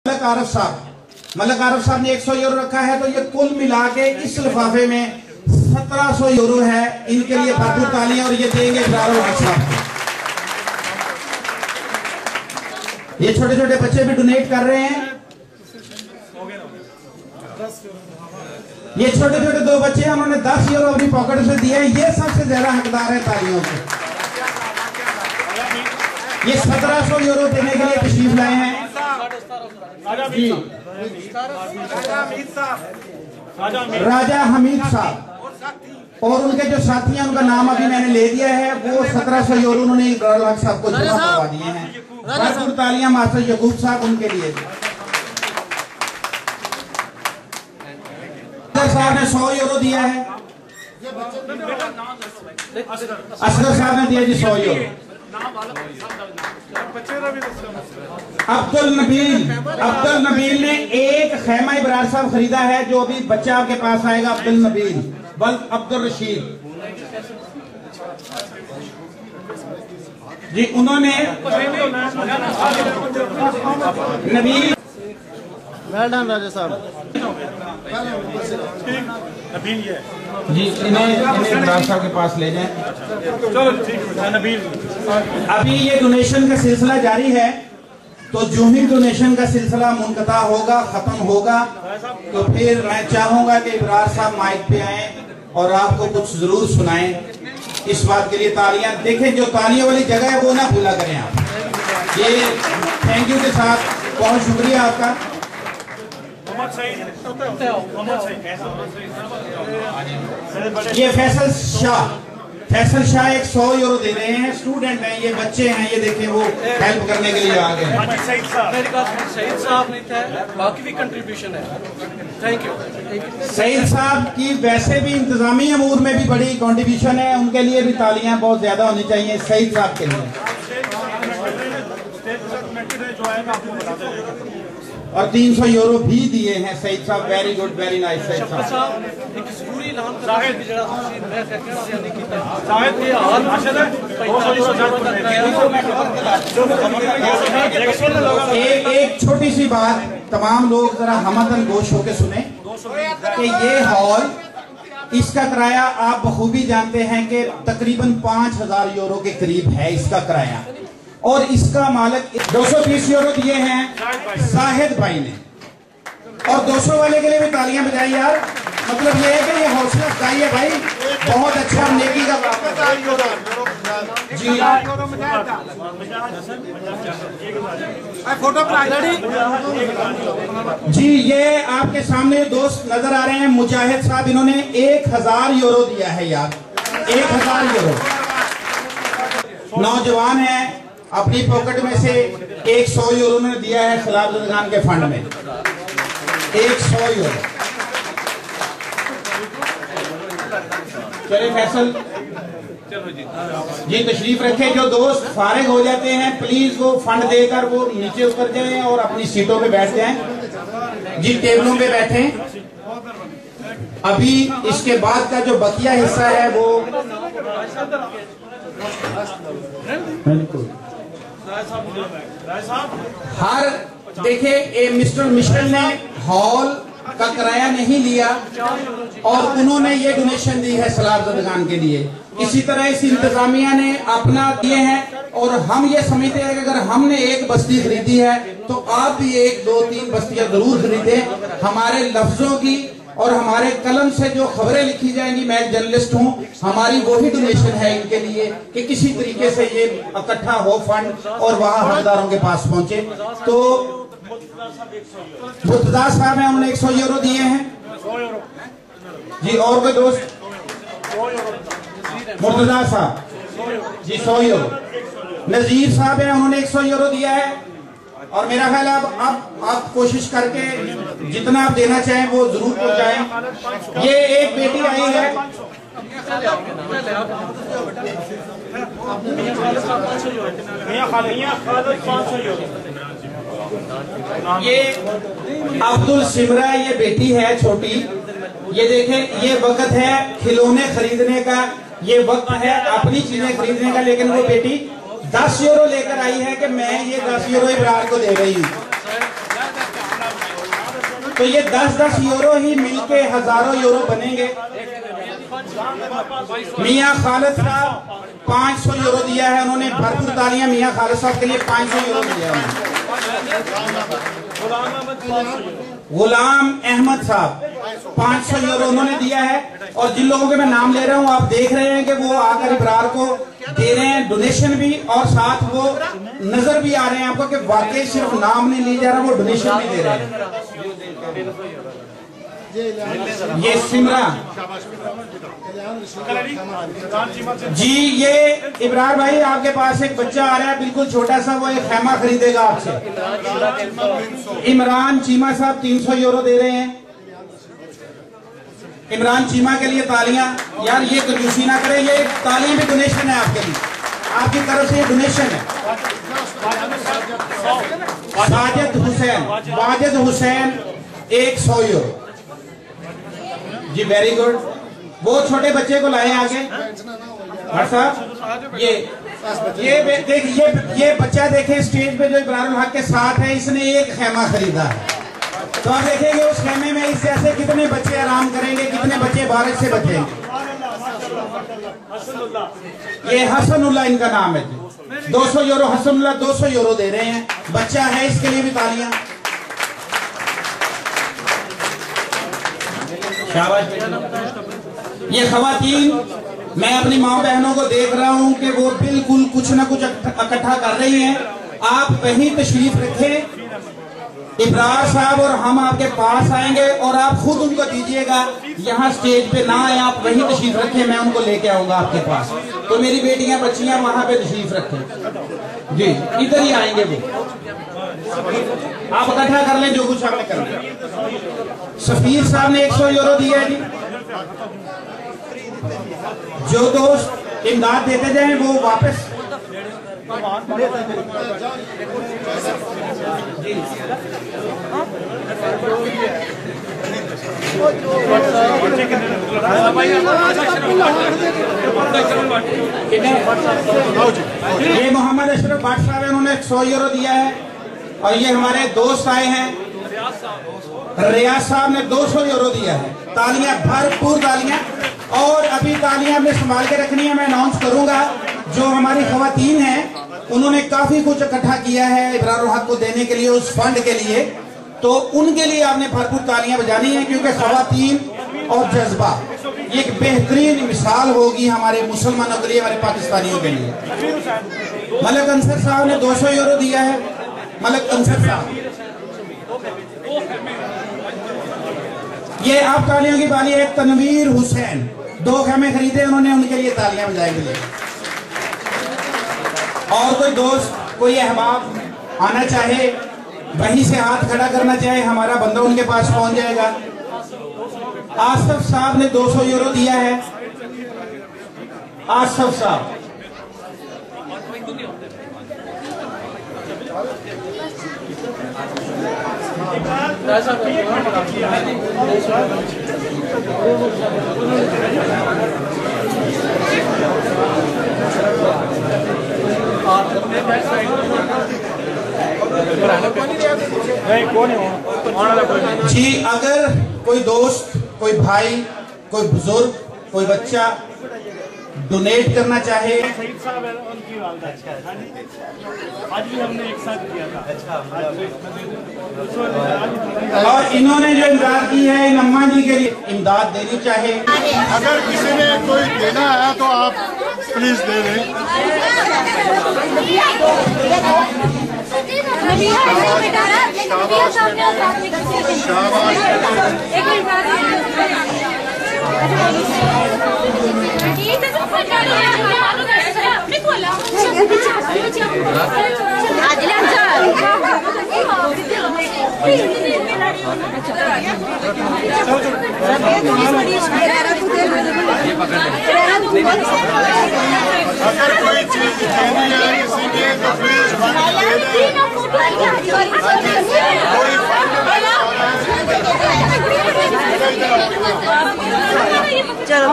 मलक आरफ साहब ने 100 यूरो रखा है, तो ये कुल मिला के इस लिफाफे में 1700 यूरो है। इनके लिए भरपूर तालियां, और ये देंगे इब्रार उल हक साहब को। ये छोटे छोटे बच्चे भी डोनेट कर रहे हैं। ये छोटे छोटे 2 बच्चे हैं, उन्होंने 10 यूरो अपनी पॉकेट से दिए। ये सबसे ज्यादा हकदार है तालियों के। ये 1700 यूरो देने के लिए तशरीफ लाए हैं जी राजा हमीद साहब, और उनके जो साथी हैं उनका नाम अभी मैंने ले दिया है। वो 1700 यूरो उन्होंने इब्रार उल हक साहब को जमा करवा दिए हैं। भरपूर तालियां मास्टर यकूब साहब उनके लिए। साहब ने 100 यूरो दिया है। असगर साहब ने दिया जी 100 यूरो। अब्दुल नबील ने एक खैमा इब्रार साहब खरीदा है, जो अभी बच्चा आपके पास आएगा। अब्दुल नबील अब्दुल रशीद जी, उन्होंने नबील वेल डन राजा साहब जी, इन्हें इब्रार साहब के पास ले जाएं। चलो ठीक है नबील। अभी ये डोनेशन का सिलसिला जारी है, तो जो ही डोनेशन का सिलसिला मुनक़ता होगा, खत्म होगा, तो फिर मैं चाहूंगा कि इब्रार साहब माइक पे आए और आपको कुछ जरूर सुनाएं। इस बात के लिए तालियां देखें, जो तालियों वाली जगह है वो ना भूला करें आप। ये थैंक यू के साथ बहुत शुक्रिया आपका। ये फैसल शाह 100 यूरो दे रहे हैं। स्टूडेंट हैं, ये बच्चे हैं, ये देखें वो हेल्प करने के लिए आ गए हैं। सईद साहब नहीं था, बाकी भी कंट्रीब्यूशन है। थैंक यू सईद साहब की वैसे भी इंतजामी अमूर में भी बड़ी कंट्रीब्यूशन है, उनके लिए भी तालियां बहुत ज्यादा होनी चाहिए सईद साहब के लिए। और 300 यूरो भी दिए हैं Saeed sahab. Very good, very nice Saeed sahab. एक छोटी सी बात, तमाम लोग जरा हमतन गोश होके सुने कि ये हॉल, इसका किराया आप बखूबी जानते हैं कि तकरीबन 5000 यूरो के करीब है इसका किराया, और इसका मालिक 230 यूरो दिए हैं जाहिद भाई ने। और 200 वाले के लिए भी तालियां बजाई यार। मतलब ये है कि ये हौसला अफजाई है भाई, बहुत अच्छा नेकी का जी। जी, ये आपके सामने दोस्त नजर आ रहे हैं मुजाहिद साहब, इन्होंने 1000 यूरो दिया है यार, 1000 यूरो। नौजवान है, अपनी पॉकेट में से 100 यूरो उन्होंने दिया है सलाब ज़दगान के फंड में, 100 यूरो। चलिए फैसल जी तशरीफ रखे। जो दोस्त फारिग हो जाते हैं प्लीज वो फंड देकर वो नीचे उतर जाएं और अपनी सीटों पे बैठ जाएं जी, टेबलों पे बैठें। अभी इसके बाद का जो बकिया हिस्सा है वो हर देखिए मिस्टर मिशेल ने हॉल का किराया नहीं लिया और उन्होंने ये डोनेशन दी है सलाब ज़दगान के लिए। इसी तरह इस इंतजामिया ने अपना दिए हैं, और हम ये समझते हैं कि अगर हमने एक बस्ती खरीदी है तो आप भी 1, 2, 3 बस्तियां जरूर खरीदें। हमारे लफ्जों की और हमारे कलम से जो खबरें लिखी जाएंगी, मैं एक जर्नलिस्ट हूँ, हमारी वही डोनेशन है इनके लिए कि किसी तरीके से ये इकट्ठा हो फंड और वहाँ हकदारों के पास पहुंचे। तो मुर्तजा साहब हैं, उन्होंने 100 यूरो दिए हैं जी। और कोई दोस्त? मुर्तजा साहब जी 100 यूरो। नजीर साहब हैं, उन्होंने 100 यूरो दिया है। और मेरा ख्याल है अब आप कोशिश करके जितना आप देना चाहें वो जरूर पहुंचाएं। ये एक बेटी आई है, ये अब्दुल सिमरा, ये बेटी है छोटी। ये देखें, ये वक्त है खिलौने खरीदने का, ये वक्त है अपनी चीजें खरीदने का, लेकिन वो बेटी 10 यूरो लेकर आई है कि मैं ये 10 यूरो इब्रार को दे रही हूँ। तो ये 10-10 यूरो ही मिलके हजारों यूरो बनेंगे। मियां खालिद साहब 500 यूरो दिया है उन्होंने, भरपूर तालियां मियां खालिद साहब के लिए। 500 यूरो दिया है। गुलाम अहमद साहब 500 यूरो उन्होंने दिया है। और जिन लोगों के मैं नाम ले रहा हूं आप देख रहे हैं कि वो आकर इब्रार को दे रहे हैं डोनेशन भी, और साथ वो नजर भी आ रहे हैं आपको कि वाकई सिर्फ नाम नहीं लिया जा रहा, वो डोनेशन भी दे रहे हैं। ये सिमरा जी, ये इब्रार भाई आपके पास एक बच्चा आ रहा है बिल्कुल छोटा सा, वो एक खैमा खरीदेगा आपसे। इमरान चीमा साहब 300 यूरो दे रहे हैं। इमरान चीमा के लिए तालियां। यार ये कंजूसी ना करें, ये तालियां भी डोनेशन है आपके लिए, आपकी तरफ से ये डोनेशन है। वाजिद हुसैन 100 यूरो जी, वेरी गुड। वो छोटे बच्चे को लाए आगे साहब। ये देखिए, ये बच्चा देखे स्टेज पे जो इब्रारुल हक के साथ है, इसने एक खेमा खरीदा है। तो आप देखेंगे उस खेमे में इस जैसे कितने बच्चे आराम करेंगे, कितने बच्चे भारत से बचेंगे। ये हसनुल्लाह इनका नाम है जी, 200 यूरो। हसनुल्लाह 200 यूरो दे रहे हैं, बच्चा है, इसके लिए भी तालियां। शाबाश। ये खवातीन, मैं अपनी माँ बहनों को देख रहा हूँ कि वो बिल्कुल कुछ ना कुछ इकट्ठा कर रही हैं। आप वहीं तशरीफ रखें, इब्रार साहब और हम आपके पास आएंगे और आप खुद उनको दीजिएगा। यहाँ स्टेज पे ना आए, आप वहीं तशरीफ रखें, मैं उनको लेके आऊंगा आपके पास। तो मेरी बेटियां बच्चियां वहां पे तशरीफ रखें जी, इधर ही आएंगे वो। आप इकट्ठा कर लें जो कुछ आपने करना। सफीर साहब ने 100 यूरो दिया है जी। जो दोस्त इमदाद देते जाएं वो वापस ये मोहम्मद अशरफ भट्ट साहब है, उन्होंने 100 यूरो दिया है। और ये हमारे दोस्त आए हैं, रियाज साहब ने 200 यूरो दिया है। तालियां, भरपूर तालियां। और अभी तालियां हमने संभाल के रखनी है, मैं अनाउंस करूंगा। जो हमारी खवातीन हैं उन्होंने काफी कुछ इकट्ठा किया है इब्रारुल हक को देने के लिए, उस फंड के लिए, तो उनके लिए आपने भरपूर तालियां बजानी है, क्योंकि खवातीन और जज्बा ये एक बेहतरीन मिसाल होगी हमारे मुसलमानों के लिए, हमारे पाकिस्तानियों के लिए। मलक अंसर साहब ने 200 यूरो दिया है। मलक अंसर साहब, ये आप तालियों की बाली है। तनवीर हुसैन 2 खेमे खरीदे उन्होंने, उनके लिए तालियां बजाएंगे। और कोई दोस्त, कोई अहबाब आना चाहे, वहीं से हाथ खड़ा करना चाहे, हमारा बंदा उनके पास पहुंच जाएगा। आसफ साहब ने 200 यूरो दिया है। आसफ साहब, जी, अगर कोई दोस्त, कोई भाई, कोई बुजुर्ग, कोई बच्चा डोनेट करना चाहे। आज भी हमने एक साथ किया था। और इन्होंने जो इमदाद की है इन अम्मा जी के लिए, इमदाद देनी चाहे। अगर किसी ने कोई देना है तो आप प्लीज दे दें। अगर कोई चीज देनी है किसी के तो प्लीज फंड दे दें। चलो